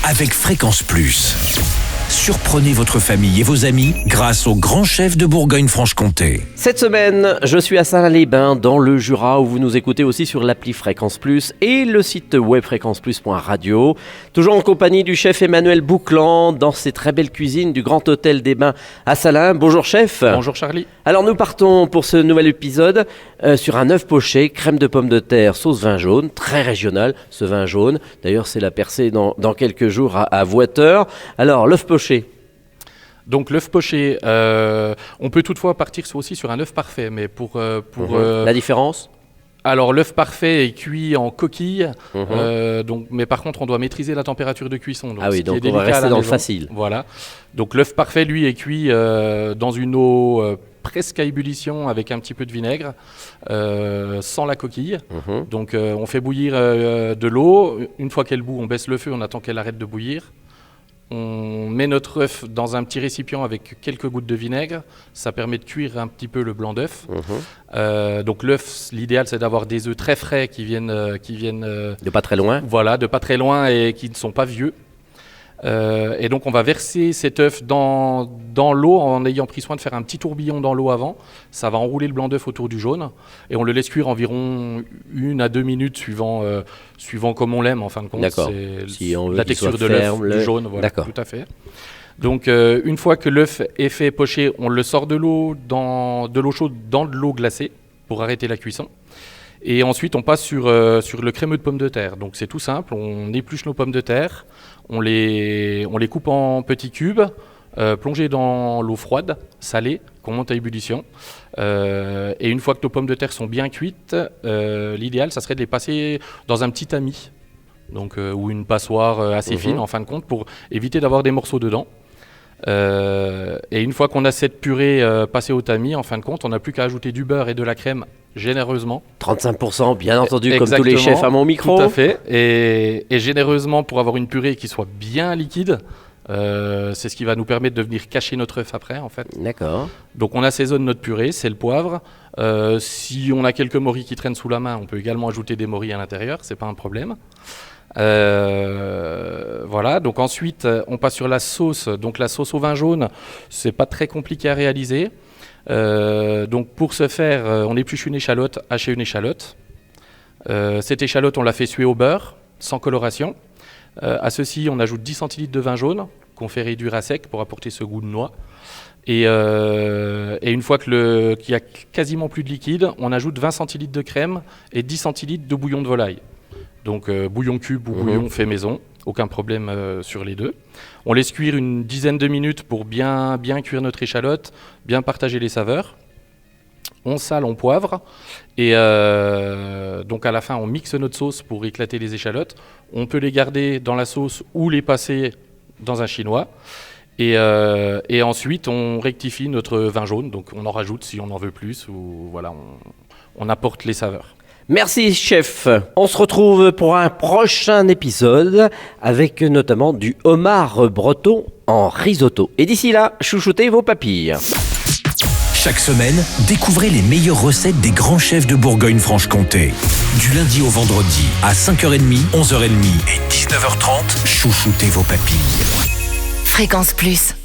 avec Fréquence Plus. Surprenez votre famille et vos amis grâce au grand chef de Bourgogne-Franche-Comté. Cette semaine, je suis à Saint-Lin-les-Bains dans le Jura où vous nous écoutez aussi sur l'appli Fréquence Plus et le site web fréquenceplus.radio. Toujours en compagnie du chef Emmanuel Bouclan dans ses très belles cuisines du Grand Hôtel des Bains à Salins. Bonjour chef. Bonjour Charlie. Alors nous partons pour ce nouvel épisode sur un œuf poché, crème de pommes de terre, sauce vin jaune, très régional ce vin jaune. D'ailleurs c'est la percée dans quelques jours à Voiteur. Alors l'œuf poché. Donc l'œuf poché, on peut toutefois partir aussi sur un œuf parfait, mais La différence ? Alors l'œuf parfait est cuit en coquille, mais par contre on doit maîtriser la température de cuisson. Donc, donc on va rester dans le facile. Voilà. Donc l'œuf parfait lui est cuit dans une eau presque à ébullition avec un petit peu de vinaigre, sans la coquille. Donc on fait bouillir de l'eau. Une fois qu'elle bout, on baisse le feu, on attend qu'elle arrête de bouillir. On met notre œuf dans un petit récipient avec quelques gouttes de vinaigre. Ça permet de cuire un petit peu le blanc d'œuf. Donc l'œuf, l'idéal, c'est d'avoir des œufs très frais qui viennent de pas très loin. Voilà, de pas très loin et qui ne sont pas vieux. Et donc on va verser cet œuf dans l'eau en ayant pris soin de faire un petit tourbillon dans l'eau avant. Ça va enrouler le blanc d'œuf autour du jaune et on le laisse cuire environ 1 à 2 minutes suivant comme on l'aime en fin de compte. D'accord. C'est si on veut la texture de l'œuf, du jaune, voilà. D'accord. Tout à fait. Donc une fois que l'œuf est fait pocher, on le sort de l'eau de l'eau chaude dans de l'eau glacée pour arrêter la cuisson. Et ensuite, on passe sur le crémeux de pommes de terre. Donc c'est tout simple, on épluche nos pommes de terre, on les coupe en petits cubes, plongés dans l'eau froide, salée, qu'on monte à ébullition. Et une fois que nos pommes de terre sont bien cuites, l'idéal, ça serait de les passer dans un petit tamis, donc, ou une passoire assez fine en fin de compte, pour éviter d'avoir des morceaux dedans. Et une fois qu'on a cette purée passée au tamis, en fin de compte, on n'a plus qu'à ajouter du beurre et de la crème généreusement. 35%, bien entendu, Exactement, comme tous les chefs à mon micro. Tout à fait. Et généreusement pour avoir une purée qui soit bien liquide. C'est ce qui va nous permettre de venir cacher notre œuf après, en fait. D'accord. Donc on assaisonne notre purée, c'est le poivre. Si on a quelques morilles qui traînent sous la main, on peut également ajouter des morilles à l'intérieur, c'est pas un problème. Voilà, donc ensuite on passe sur la sauce. Donc la sauce au vin jaune, c'est pas très compliqué à réaliser. Donc pour ce faire, on épluche une échalote, hacher une échalote. Cette échalote, on la fait suer au beurre, sans coloration. À ceci, on ajoute 10 centilitres de vin jaune qu'on fait réduire à sec pour apporter ce goût de noix. Et une fois qu'il y a quasiment plus de liquide, on ajoute 20 centilitres de crème et 10 centilitres de bouillon de volaille. Donc bouillon cube ou bouillon fait maison, aucun problème sur les deux. On laisse cuire une dizaine de minutes pour bien cuire notre échalote, bien partager les saveurs. On sale, on poivre et donc à la fin on mixe notre sauce pour éclater les échalotes. On peut les garder dans la sauce ou les passer dans un chinois. Et ensuite on rectifie notre vin jaune, donc on en rajoute si on en veut plus ou voilà, on apporte les saveurs. Merci chef. On se retrouve pour un prochain épisode avec notamment du homard breton en risotto. Et d'ici là, chouchoutez vos papilles. Chaque semaine, découvrez les meilleures recettes des grands chefs de Bourgogne-Franche-Comté. Du lundi au vendredi, à 5h30, 11h30 et 19h30, chouchoutez vos papilles. Fréquence Plus.